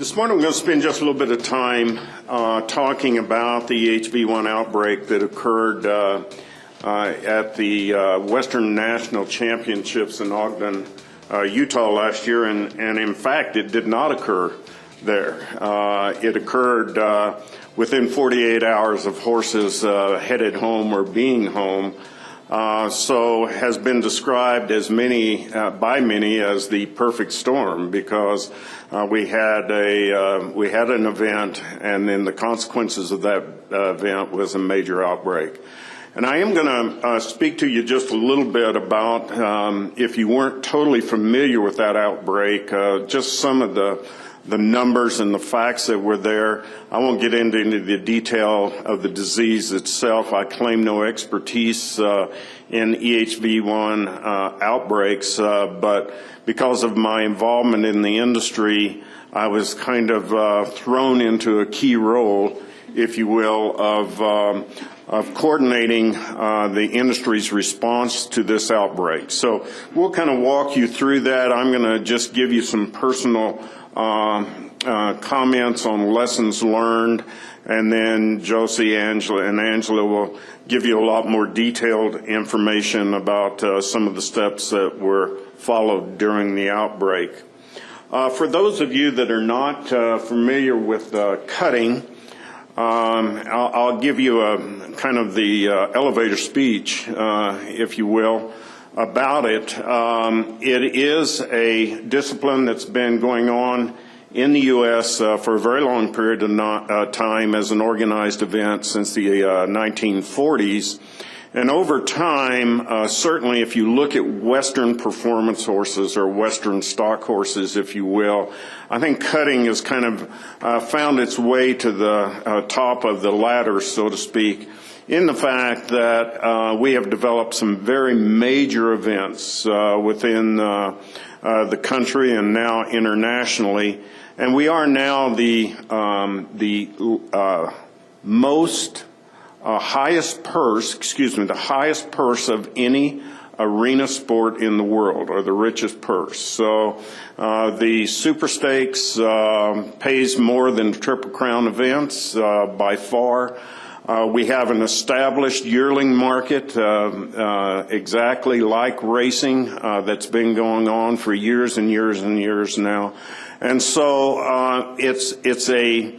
This morning we're going to spend just a little bit of time talking about the EHV-1 outbreak that occurred at the Western National Championships in Ogden, Utah last year, and in fact it did not occur there. It occurred within 48 hours of horses headed home or being home. So has been described as by many as the perfect storm, because we had an event, and then the consequences of that event was a major outbreak. And I am going to speak to you just a little bit about, if you weren't totally familiar with that outbreak, just some of the numbers and the facts that were there. I won't get into the detail of the disease itself. I claim no expertise in EHV-1 outbreaks, but because of my involvement in the industry, I was kind of thrown into a key role, if you will, of coordinating the industry's response to this outbreak. So we'll kind of walk you through that. I'm going to just give you some personal comments on lessons learned, and then Josie, Angela will give you a lot more detailed information about some of the steps that were followed during the outbreak. For those of you that are not familiar with cutting, I'll give you a kind of the elevator speech, if you will, about it. It is a discipline that's been going on in the U.S. For a very long period of time as an organized event since the 1940s. And over time, certainly if you look at Western performance horses, or Western stock horses, if you will, I think cutting has kind of found its way to the top of the ladder, so to speak, in the fact that we have developed some very major events within the country and now internationally. And we are now the highest purse of any arena sport in the world, or the richest purse. So the Super Stakes pays more than Triple Crown events by far. We have an established yearling market, exactly like racing, that's been going on for years and years and years now. And so it's a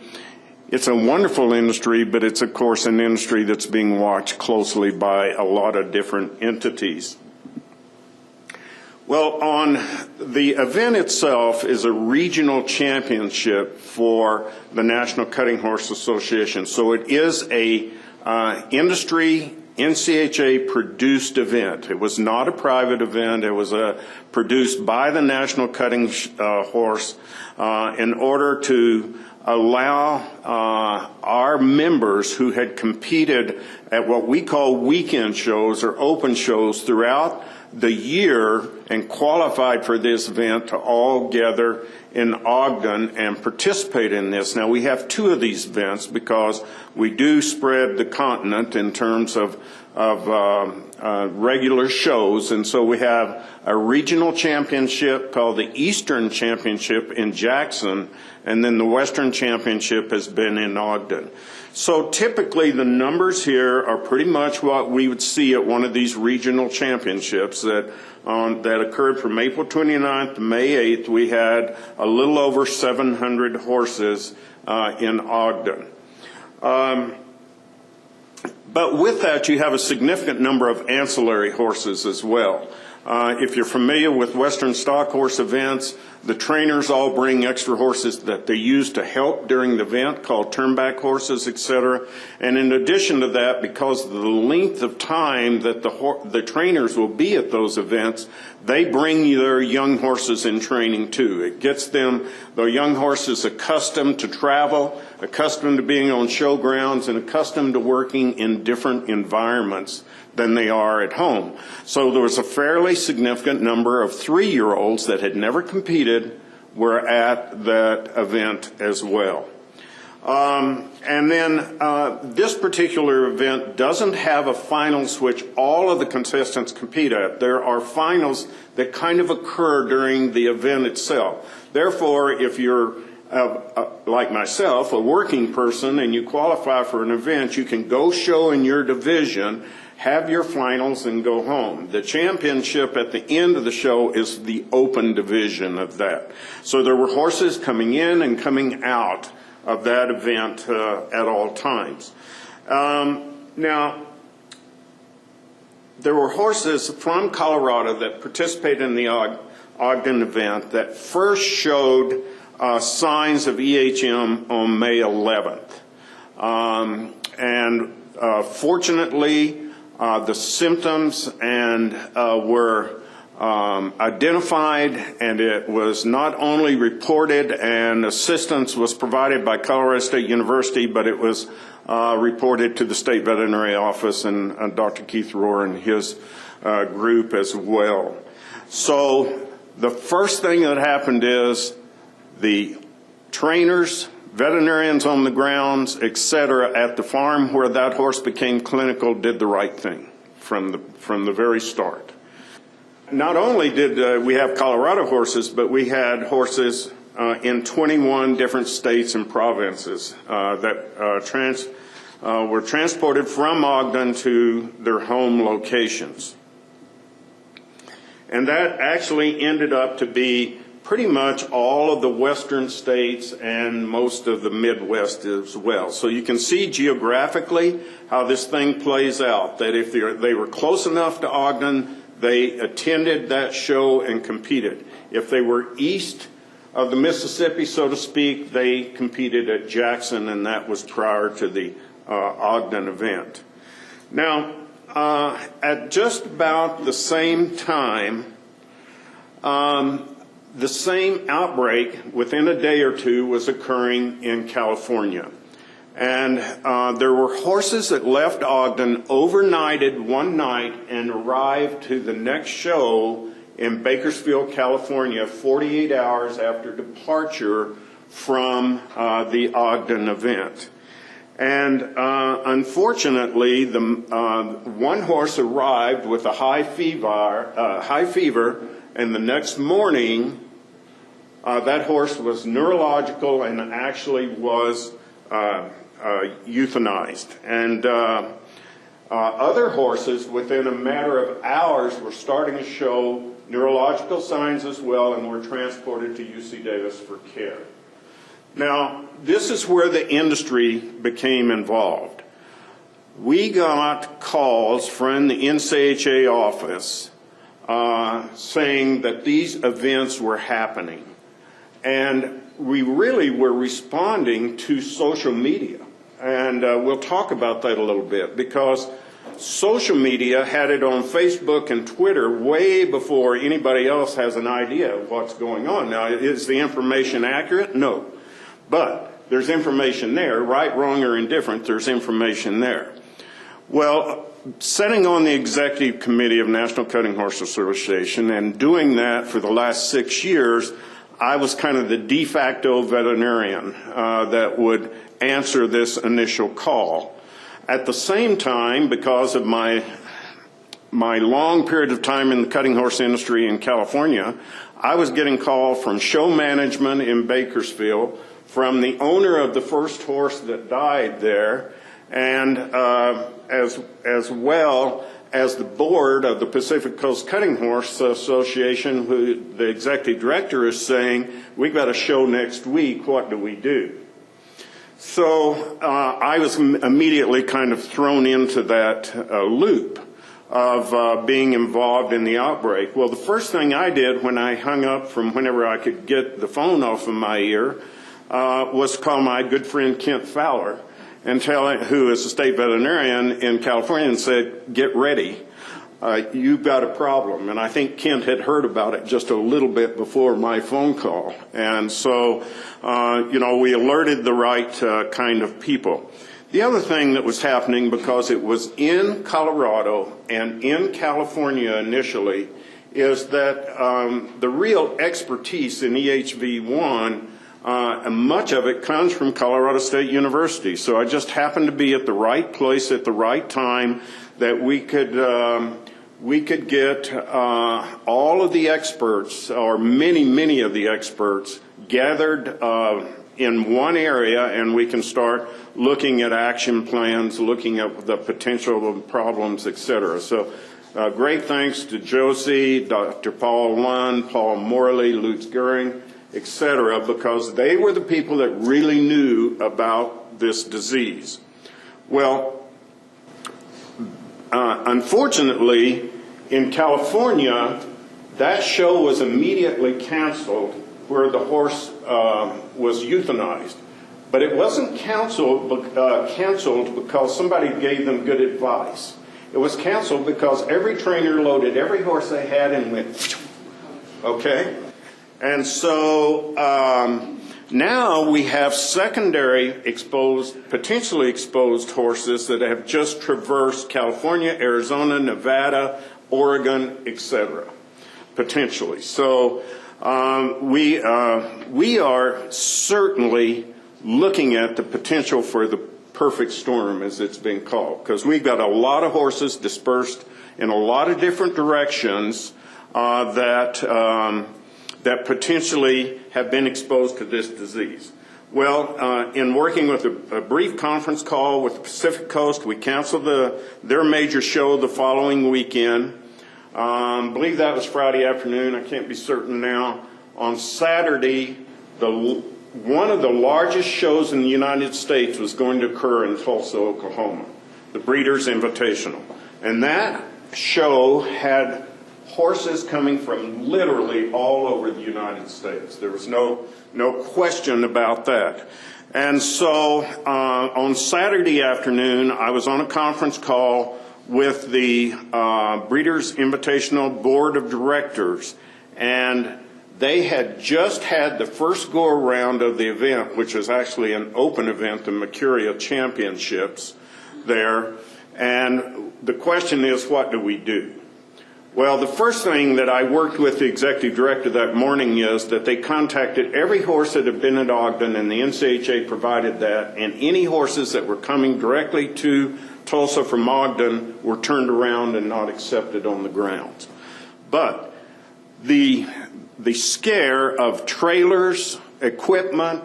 wonderful industry, but it's of course an industry that's being watched closely by a lot of different entities. Well, on the event itself is a regional championship for the National Cutting Horse Association. So it is a industry NCHA produced event. It was not a private event. It was produced by the National Cutting Horse in order to allow our members who had competed at what we call weekend shows or open shows throughout the year and qualified for this event to all gather in Ogden and participate in this. Now, we have two of these events because we do spread the continent in terms of regular shows, and so we have a regional championship called the Eastern Championship in Jackson, and then the Western Championship has been in Ogden. So typically the numbers here are pretty much what we would see at one of these regional championships that occurred from April 29th to May 8th. We had a little over 700 horses in Ogden. But with that, you have a significant number of ancillary horses as well. If you're familiar with Western stock horse events, the trainers all bring extra horses that they use to help during the event, called turnback horses, etc. And in addition to that, because of the length of time that the trainers will be at those events, they bring their young horses in training too. It gets the young horses accustomed to travel, accustomed to being on showgrounds, and accustomed to working in different environments than they are at home. So there was a fairly significant number of 3-year-olds that had never competed were at that event as well. And then this particular event doesn't have a finals which all of the contestants compete at. There are finals that kind of occur during the event itself. Therefore, if you're like myself, a working person, and you qualify for an event, you can go show in your division, have your finals, and go home. The championship at the end of the show is the open division of that. So there were horses coming in and coming out of that event at all times. Now, there were horses from Colorado that participated in the Ogden event that first showed signs of EHM on May 11th. Fortunately, the symptoms were identified, and it was not only reported, and assistance was provided by Colorado State University, but it was reported to the State Veterinary Office and Dr. Keith Rohr and his group as well. So the first thing that happened is the trainers, veterinarians on the grounds, etc., at the farm where that horse became clinical did the right thing from the very start. Not only did we have Colorado horses, but we had horses in 21 different states and provinces that were transported from Ogden to their home locations. And that actually ended up to be pretty much all of the western states and most of the Midwest as well. So you can see geographically how this thing plays out, that if they were close enough to Ogden, they attended that show and competed. If they were east of the Mississippi, so to speak, they competed at Jackson, and that was prior to the Ogden event. Now, at just about the same time, the same outbreak within a day or two was occurring in California. And there were horses that left Ogden, overnighted one night, and arrived to the next show in Bakersfield, California, 48 hours after departure from the Ogden event. And unfortunately, one horse arrived with a high fever, and the next morning, that horse was neurological and actually was euthanized. And other horses, within a matter of hours, were starting to show neurological signs as well, and were transported to UC Davis for care. Now, this is where the industry became involved. We got calls from the NCHA office saying that these events were happening. And we really were responding to social media. And we'll talk about that a little bit, because social media had it on Facebook and Twitter way before anybody else has an idea of what's going on. Now, is the information accurate? No. But there's information there, right, wrong, or indifferent, there's information there. Well, sitting on the executive committee of National Cutting Horse Association and doing that for the last 6 years, I was kind of the de facto veterinarian that would answer this initial call. At the same time, because of my long period of time in the cutting horse industry in California, I was getting calls from show management in Bakersfield, from the owner of the first horse that died there, and as well as the board of the Pacific Coast Cutting Horse Association, who the executive director is saying, we've got a show next week, what do we do? So I was immediately kind of thrown into that loop of being involved in the outbreak. Well, the first thing I did when I hung up from whenever I could get the phone off of my ear was call my good friend Kent Fowler, and tell him, who is a state veterinarian in California, and said, get ready, you've got a problem. And I think Kent had heard about it just a little bit before my phone call. And so, we alerted the right kind of people. The other thing that was happening, because it was in Colorado and in California initially, is that the real expertise in EHV-1, and much of it comes from Colorado State University. So I just happened to be at the right place at the right time, that we could get all of the experts, or many of the experts, gathered in one area, and we can start looking at action plans, looking at the potential of problems, et cetera. So great thanks to Josie, Dr. Paul Lund, Paul Morley, Lutz Goering, et cetera, because they were the people that really knew about this disease. Well, unfortunately, in California, that show was immediately canceled where the horse was euthanized. But it wasn't canceled because somebody gave them good advice. It was canceled because every trainer loaded every horse they had and went, okay? And so now we have secondary potentially exposed horses that have just traversed California, Arizona, Nevada, Oregon, etc., potentially. So we are certainly looking at the potential for the perfect storm, as it's been called, because we've got a lot of horses dispersed in a lot of different directions that potentially have been exposed to this disease. Well, in working with a brief conference call with the Pacific Coast, we canceled their major show the following weekend. I believe that was Friday afternoon. I can't be certain now. On Saturday, one of the largest shows in the United States was going to occur in Tulsa, Oklahoma, the Breeders' Invitational. And that show had horses coming from literally all over the United States. There was no question about that. And so on Saturday afternoon, I was on a conference call with the Breeders' Invitational Board of Directors, and they had just had the first go-around of the event, which was actually an open event, the Mercuria Championships there. And the question is, what do we do? Well, the first thing that I worked with the executive director that morning is that they contacted every horse that had been at Ogden, and the NCHA provided that, and any horses that were coming directly to Tulsa from Ogden were turned around and not accepted on the grounds. But the scare of trailers, equipment,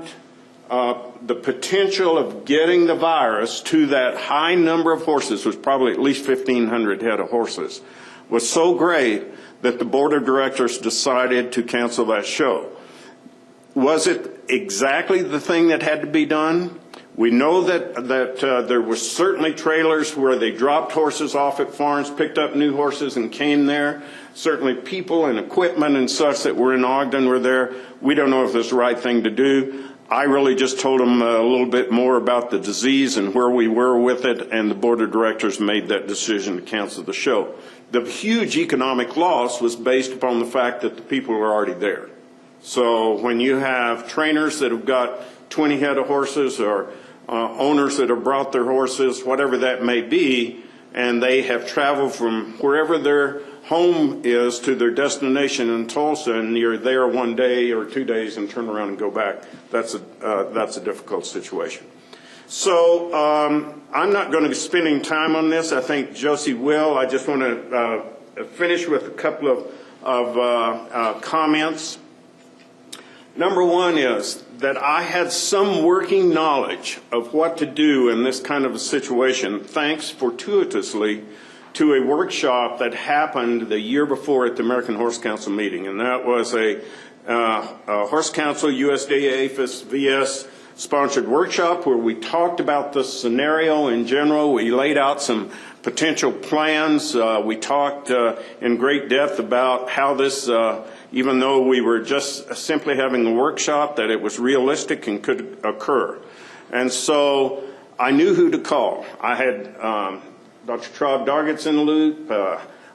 the potential of getting the virus to that high number of horses, was probably at least 1,500 head of horses, was so great that the board of directors decided to cancel that show. Was it exactly the thing that had to be done? We know that there were certainly trailers where they dropped horses off at farms, picked up new horses and came there. Certainly people and equipment and such that were in Ogden were there. We don't know if it's the right thing to do. I really just told them a little bit more about the disease and where we were with it, and the board of directors made that decision to cancel the show. The huge economic loss was based upon the fact that the people were already there. So when you have trainers that have got 20 head of horses, or owners that have brought their horses, whatever that may be, and they have traveled from wherever their home is to their destination in Tulsa, and you're there one day or 2 days and turn around and go back, that's a difficult situation. So I'm not going to be spending time on this. I think Josie will. I just want to finish with a couple of comments. Number one is that I had some working knowledge of what to do in this kind of a situation, thanks fortuitously to a workshop that happened the year before at the American Horse Council meeting. And that was a Horse Council, USDA, APHIS, VS sponsored workshop where we talked about the scenario in general. We laid out some potential plans. We talked in great depth about how this, even though we were just simply having a workshop, that it was realistic and could occur. And so I knew who to call. I had Dr. Traub Dargit's in the loop.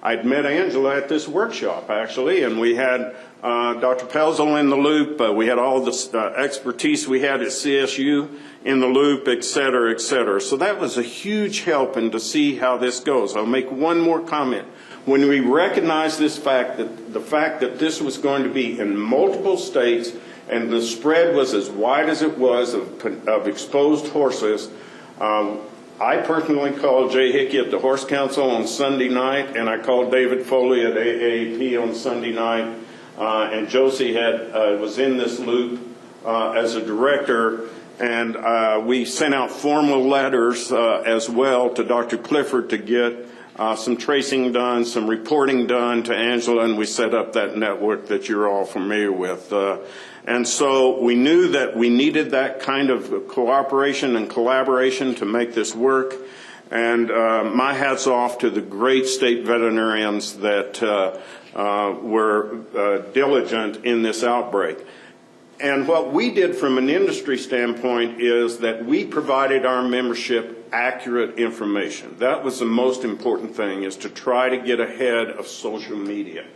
I'd met Angela at this workshop, actually, and we had Dr. Pelzel in the loop. We had all this expertise we had at CSU in the loop, et cetera, et cetera. So that was a huge help in to see how this goes. I'll make one more comment. When we recognized this fact, that the fact that this was going to be in multiple states and the spread was as wide as it was of exposed horses, I personally called Jay Hickey at the Horse Council on Sunday night, and I called David Foley at AAP on Sunday night, and Josie was in this loop as a director, and we sent out formal letters as well to Dr. Clifford to get some tracing done, some reporting done to Angela, and we set up that network that you're all familiar with. And so we knew that we needed that kind of cooperation and collaboration to make this work. And my hat's off to the great state veterinarians that were diligent in this outbreak. And what we did from an industry standpoint is that we provided our membership accurate information. That was the most important thing, is to try to get ahead of social media,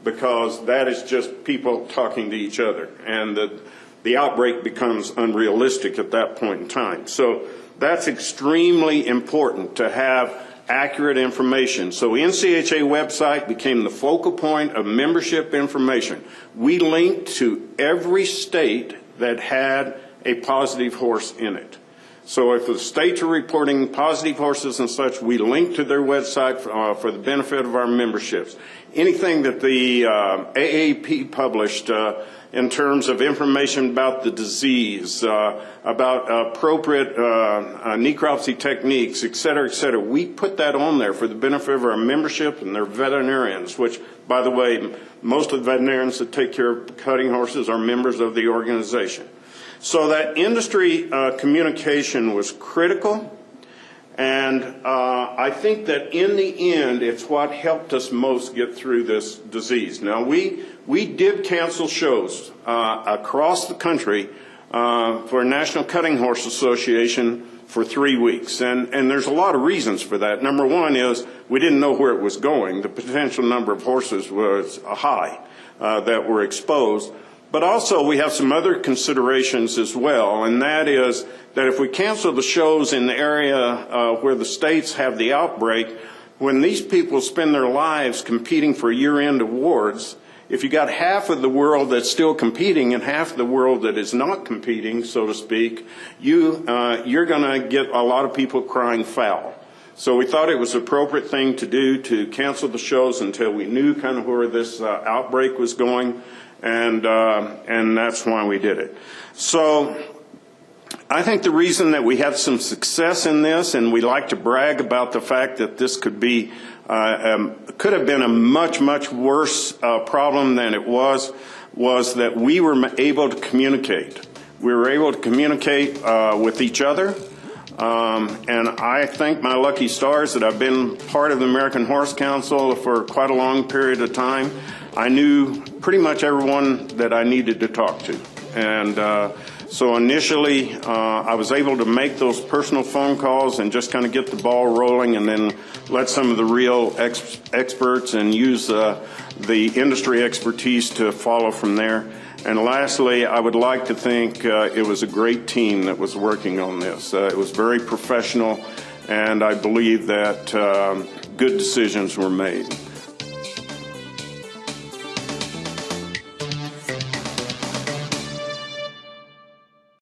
because that is just people talking to each other, and the outbreak becomes unrealistic at that point in time. So that's extremely important, to have accurate information. So NCHA website became the focal point of membership information. We linked to every state that had a positive horse in it. So if the states are reporting positive horses and such, we link to their website for the benefit of our memberships. Anything that the AAP published in terms of information about the disease, about appropriate necropsy techniques, et cetera, we put that on there for the benefit of our membership and their veterinarians, which, by the way, most of the veterinarians that take care of cutting horses are members of the organization. So that industry communication was critical, and I think that in the end, it's what helped us most get through this disease. Now, we did cancel shows across the country for National Cutting Horse Association for 3 weeks, and there's a lot of reasons for that. Number one is we didn't know where it was going. The potential number of horses was high that were exposed. But also we have some other considerations as well, and that is that if we cancel the shows in the area where the states have the outbreak, when these people spend their lives competing for year-end awards, if you got half of the world that's still competing and half of the world that is not competing, so to speak, you're going to get a lot of people crying foul. So we thought it was an appropriate thing to do to cancel the shows until we knew kind of where this outbreak was going. And that's why we did it. So I think the reason that we had some success in this, and we like to brag about the fact that this could have been a much worse problem than it was that we were able to communicate. We were able to communicate with each other. And I thank my lucky stars that I've been part of the American Horse Council for quite a long period of time. I knew pretty much everyone that I needed to talk to. And so initially, I was able to make those personal phone calls and just kind of get the ball rolling, and then let some of the real experts and use the industry expertise to follow from there. And lastly, I would like to think it was a great team that was working on this. It was very professional, and I believe that good decisions were made.